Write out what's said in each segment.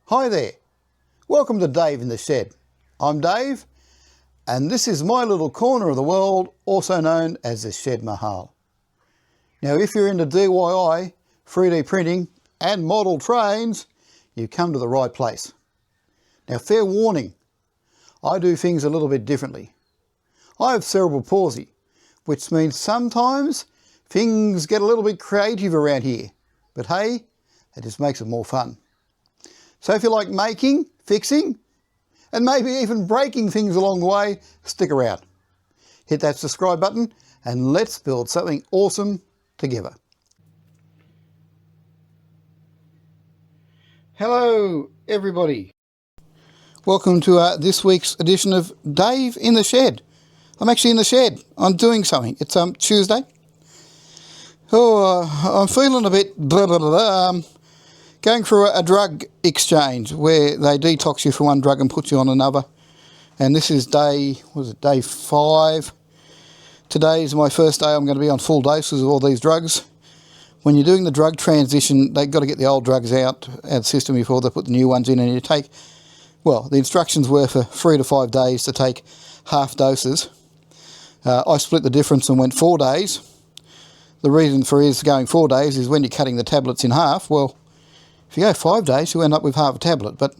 Hi there, welcome to Dave in the Shed. I'm Dave and this is my little corner of the world, also known as the Shed Mahal. Now if you're into DIY, 3D printing and model trains, you've come to the right place. Now fair warning, I do things a little bit differently. I have cerebral palsy, which means sometimes things get a little bit creative around here, but hey, it just makes it more fun. So if you like making, fixing, and maybe even breaking things along the way, stick around. Hit that subscribe button and let's build something awesome together. Hello everybody. Welcome to this week's edition of Dave in the Shed. I'm actually in the shed. I'm doing something. It's Tuesday. I'm feeling a bit blah blah blah. Going through a drug exchange where they detox you for one drug and put you on another. And this is day 5. Today is my first day. I'm going to be on full doses of all these drugs. When you're doing the drug transition, they've got to get the old drugs out of the system before they put the new ones in. And you take, well, the instructions were for 3 to 5 days to take half doses. I split the difference and went 4 days. The reason for going 4 days is when you're cutting the tablets in half, well, if you go 5 days, you end up with half a tablet. But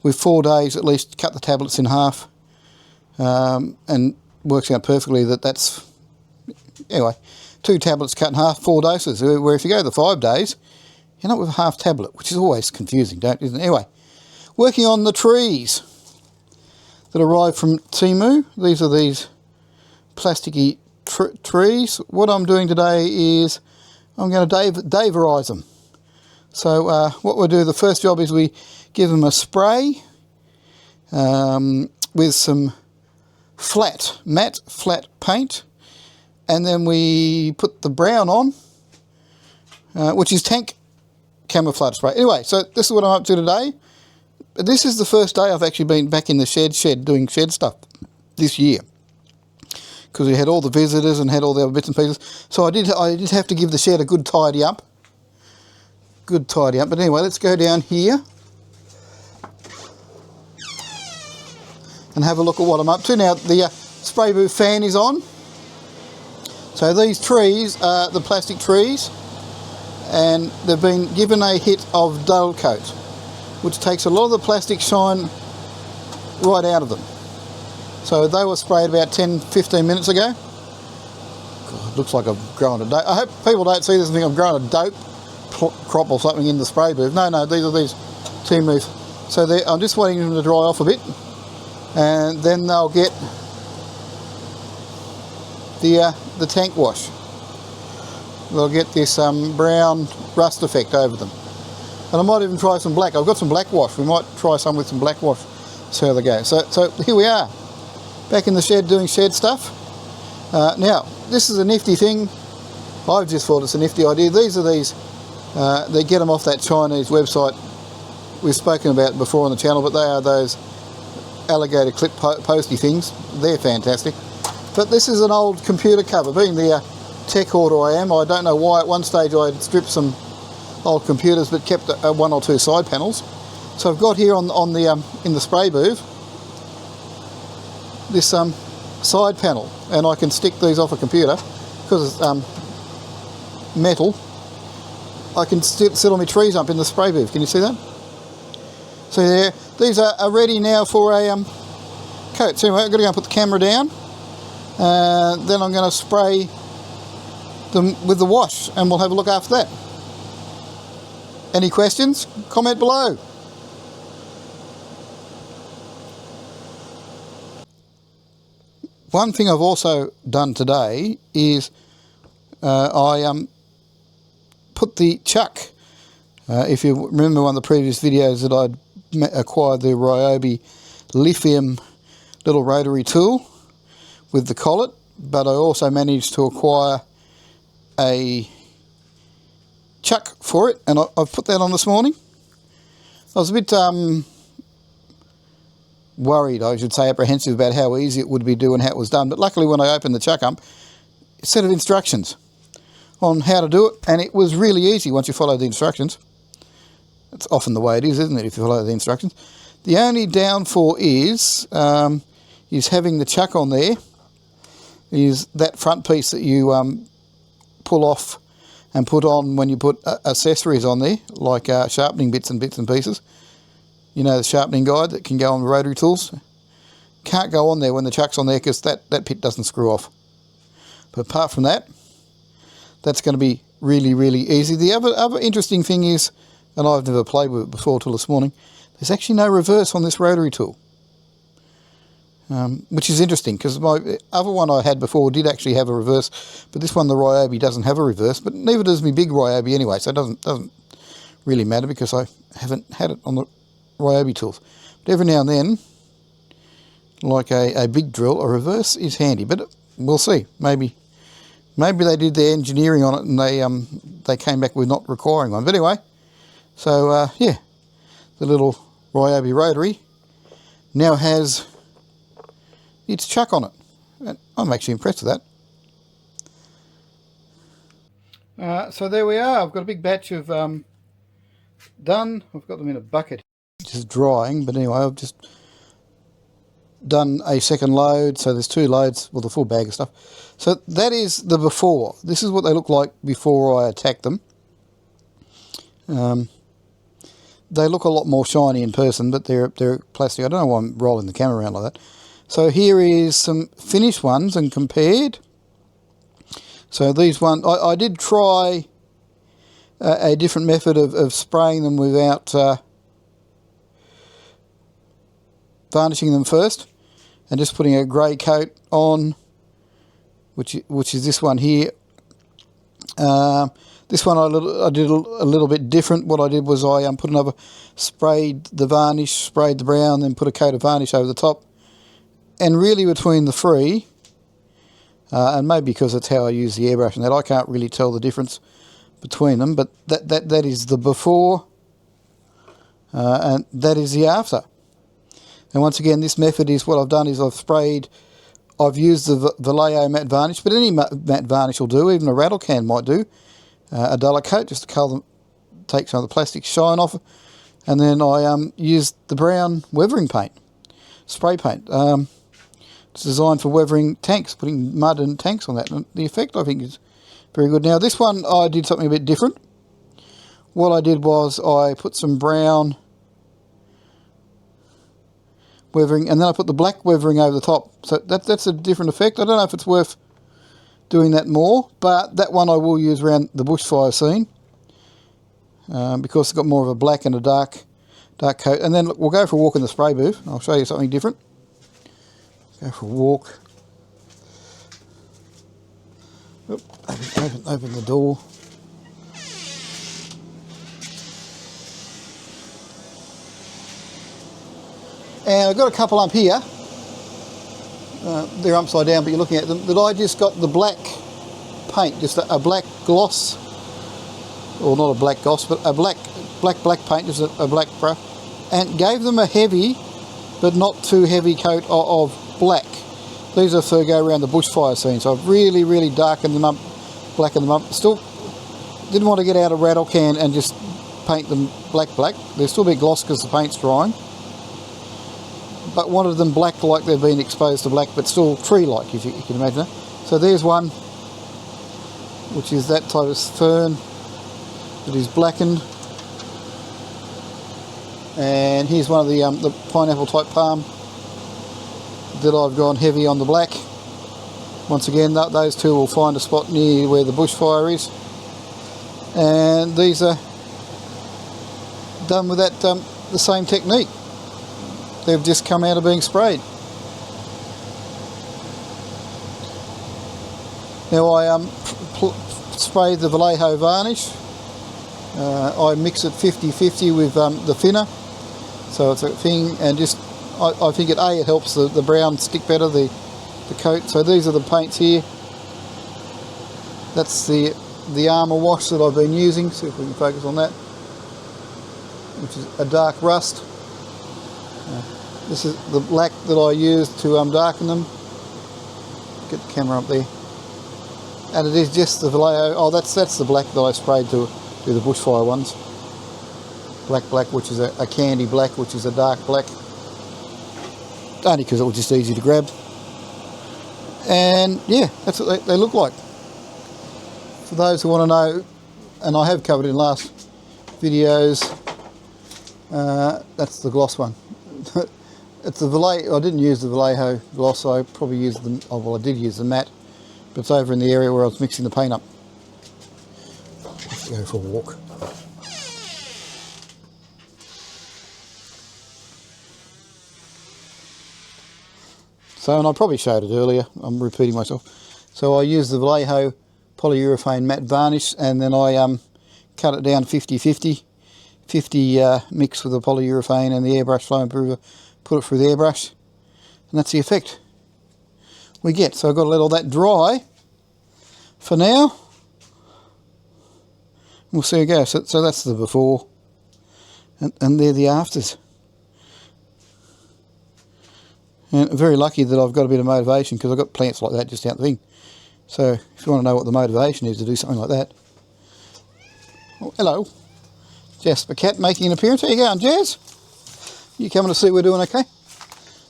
with 4 days, at least cut the tablets in half, and works out perfectly that's, anyway, 2 tablets cut in half, 4 doses. Where if you go the 5 days, you end up with a half tablet, which is always confusing, isn't it? Anyway, working on the trees that arrived from Temu. These are these plasticky trees. What I'm doing today is I'm going to Daverize them. So what we'll do, the first job is we give them a spray with some matte flat paint, and then we put the brown on, which is tank camouflage spray. Anyway, so this is what I'm up to today. This is the first day I've actually been back in the shed doing shed stuff this year, because we had all the visitors and had all the other bits and pieces. So I did have to give the shed a good tidy up. But anyway, let's go down here and have a look at what I'm up to. Now the spray booth fan is on. So these trees are the plastic trees, and they've been given a hit of dull coat, which takes a lot of the plastic shine right out of them. So they were sprayed about 10-15 minutes ago. God, it looks like I've grown a dope. I hope people don't see this and think I've grown a dope crop or something in the spray booth. No, these are these Temu. So I'm just waiting them to dry off a bit, and then they'll get the tank wash. They'll get this brown rust effect over them. And I might even try some black. I've got some black wash. We might try some with some black wash, see how they go. So here we are, back in the shed doing shed stuff. Now, this is a nifty thing. I've just thought it's a nifty idea. These are they get them off that Chinese website we've spoken about before on the channel, but they are those alligator clip posty things. They're fantastic. But this is an old computer cover. Being the tech hoarder I am, I don't know why at one stage I had stripped some old computers but kept 1 or 2 side panels. So I've got here on the in the spray booth this side panel, and I can stick these off a computer because it's metal. I can sit on my trees up in the spray booth. Can you see that? So there, these are ready now for a coat. So anyway, I've got to go and put the camera down. Then I'm going to spray them with the wash, and we'll have a look after that. Any questions? Comment below. One thing I've also done today is I put the chuck. If you remember one of the previous videos that I'd acquired the Ryobi lithium little rotary tool with the collet, but I also managed to acquire a chuck for it, and I've put that on this morning. I was a bit worried, I should say, apprehensive about how easy it would be doing how it was done, but luckily when I opened the chuck up, a set of instructions on how to do it, and it was really easy once you follow the instructions. That's often the way it is, isn't it, if you follow the instructions. The only downfall is having the chuck on there, is that front piece that you pull off and put on when you put accessories on there, like sharpening bits and pieces. You know, the sharpening guide that can go on the rotary tools. Can't go on there when the chuck's on there because that pit doesn't screw off. But apart from that, that's going to be really, really easy. The other interesting thing is, and I've never played with it before till this morning, there's actually no reverse on this rotary tool. Which is interesting because my other one I had before did actually have a reverse, but this one, the Ryobi, doesn't have a reverse, but neither does my big Ryobi anyway, so it doesn't really matter because I haven't had it on the Ryobi tools. But every now and then, like a big drill, a reverse is handy, but we'll see. Maybe they did their engineering on it and they came back with not requiring one. But anyway, so yeah, the little Ryobi rotary now has its chuck on it. And I'm actually impressed with that. So there we are. I've got a big batch of done. I've got them in a bucket, which is drying. But anyway, I've just done a second load. So there's 2 loads, well, the full bag of stuff. So that is the before. This is what they look like before I attack them. They look a lot more shiny in person, but they're plastic. I don't know why I'm rolling the camera around like that. So here is some finished ones and compared. So these ones, I did try a different method of spraying them without varnishing them first, and just putting a grey coat on, which is this one here. This one I did a little bit different. What I did was I put another, sprayed the varnish, sprayed the brown, then put a coat of varnish over the top. And really between the three, and maybe because it's how I use the airbrush and that, I can't really tell the difference between them, but that is the before, and that is the after. And once again, this method is what I've done is I've used the Vallejo matte varnish, but any matte varnish will do, even a rattle can might do, a duller coat just to colour them, take some of the plastic shine off, and then I used the brown weathering paint, spray paint. It's designed for weathering tanks, putting mud and tanks on that, and the effect I think is very good. Now this one I did something a bit different. What I did was I put some brown weathering and then I put the black weathering over the top. So that's a different effect. I don't know if it's worth doing that more, but that one I will use around the bushfire scene because it's got more of a black and a dark coat. And then look, we'll go for a walk in the spray booth. I'll show you something different. Go for a walk. Oop, open the door. And I've got a couple up here. They're upside down, but you're looking at them. That I just got the black paint, just a black gloss, or not a black gloss, but a black paint, just a black brush, and gave them a heavy, but not too heavy coat of black. These are for go around the bushfire scene, so I've really darkened them up, blackened them up. Still didn't want to get out a rattle can and just paint them black. They're still a bit gloss because the paint's drying, but wanted them black like they've been exposed to black, but still tree-like, if you can imagine that. So there's one, which is that type of fern that is blackened, and here's one of the pineapple type palm that I've gone heavy on the black. Once again, those two will find a spot near where the bushfire is, and these are done with that the same technique. They've just come out of being sprayed. Now I sprayed the Vallejo varnish. I mix it 50-50 with the thinner, so it's a thing, and just I think it helps the brown stick better, the coat. So these are the paints here. That's the armour wash that I've been using. See if we can focus on that, which is a dark rust. This is the black that I used to darken them. Get the camera up there. And it is just the Vallejo. Oh, that's the black that I sprayed to do the bushfire ones. black, which is a candy black, which is a dark black. Only because it was just easy to grab. And yeah, that's what they look like. For those who want to know, and I have covered in last videos, that's the gloss one. It's the Vallejo. I didn't use the Vallejo gloss, I probably used the, oh well, I did use the matte, but it's over in the area where I was mixing the paint up. Let's go for a walk. So, and I probably showed it earlier, I'm repeating myself. So I used the Vallejo polyurethane matte varnish, and then I cut it down 50-50. 50 mixed with the polyurethane and the airbrush flow improver, put it through the airbrush, and that's the effect we get. So I've got to let all that dry for now. We'll see how it goes. So that's the before, and they're the afters. And I'm very lucky that I've got a bit of motivation, because I've got plants like that just out the thing. So if you want to know what the motivation is to do something like that. Oh, hello. Jasper Cat making an appearance. How you going, Jazz? You coming to see we're doing okay?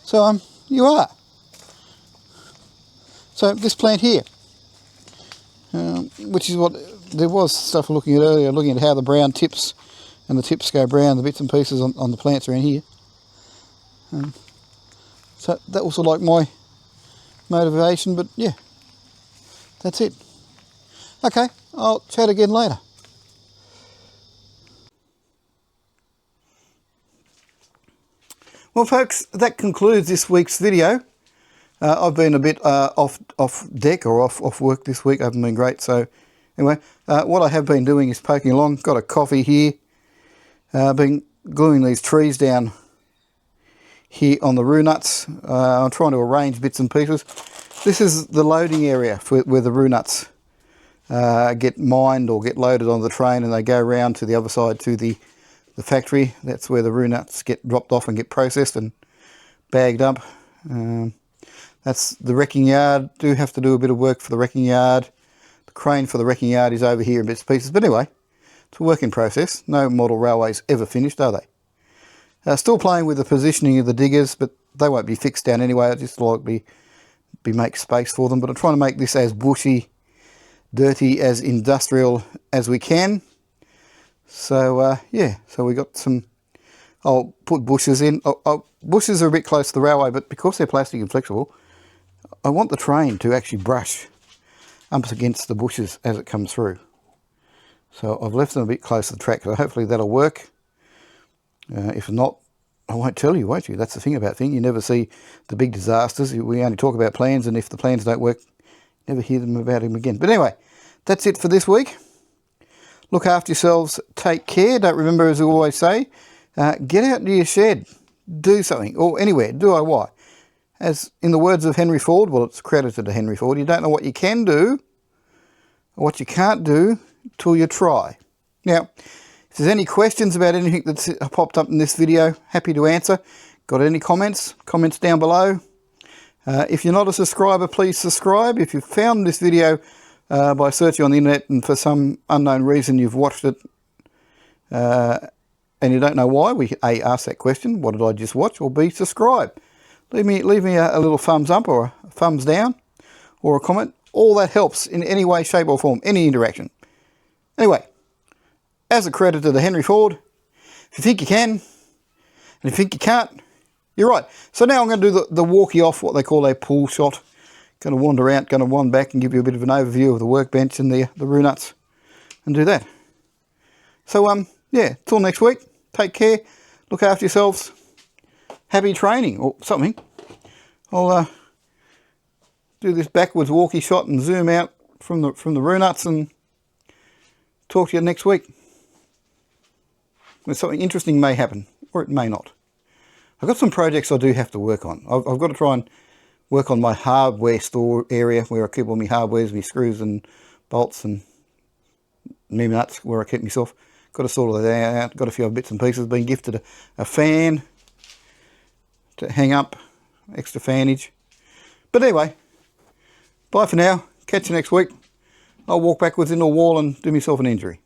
So, you are. So this plant here, which is what, there was stuff looking at earlier, looking at how the brown tips and the tips go brown, the bits and pieces on the plants around here. So that was like my motivation, but yeah, that's it. Okay, I'll chat again later. Well folks, that concludes this week's video. I've been a bit off deck, or off work this week. I haven't been great, so anyway, what I have been doing is poking along. Got a coffee here. Been gluing these trees down here on the rue nuts. I'm trying to arrange bits and pieces. This is the loading area for where the rue nuts get mined or get loaded on the train, and they go round to the other side to the factory. That's where the rue nuts get dropped off and get processed and bagged up. That's the wrecking yard. Do have to do a bit of work for the wrecking yard. The crane for the wrecking yard is over here in bits and pieces. But anyway, it's a work in process. No model railways ever finished, are they? Still playing with the positioning of the diggers, but they won't be fixed down anyway. I just like be make space for them. But I'm trying to make this as bushy, dirty, as industrial as we can. So yeah, so we got some. I'll put bushes in. Bushes are a bit close to the railway, but because they're plastic and flexible, I want the train to actually brush up against the bushes as it comes through. So I've left them a bit close to the track, so hopefully that'll work. If not, I won't tell you, won't you? That's the thing about things. You never see the big disasters. We only talk about plans, and if the plans don't work, never hear them about them again. But anyway, that's it for this week. Look after yourselves. Take care. Don't remember, as I always say, get out into your shed. Do something. Or anywhere. DIY. As in the words of Henry Ford, well, it's credited to Henry Ford, you don't know what you can do or what you can't do till you try. Now, if there's any questions about anything that's popped up in this video, happy to answer. Got any comments? Comments down below. If you're not a subscriber, please subscribe. If you've found this video by searching on the internet and for some unknown reason you've watched it and you don't know why, we A, ask that question, what did I just watch? Or B, subscribe. Leave me a little thumbs up or a thumbs down or a comment. All that helps in any way, shape or form, any interaction. Anyway, as a credit to the Henry Ford, if you think you can, and if you think you can't, you're right. So now I'm going to do the walkie off, what they call a pull shot. Going to wander out, going to wander back and give you a bit of an overview of the workbench and the rue nuts and do that. So, yeah, till next week, take care, look after yourselves, happy training or something. I'll do this backwards walkie shot and zoom out from the rue nuts and talk to you next week. Where something interesting may happen, or it may not. I've got some projects I do have to work on. I've got to try and work on my hardware store area where I keep all my hardwares, my screws and bolts and me nuts where I keep myself. Got to sort all that out. Got a few other bits and pieces. Been gifted a fan to hang up, extra fanage. But anyway, bye for now. Catch you next week. I'll walk backwards into a wall and do myself an injury.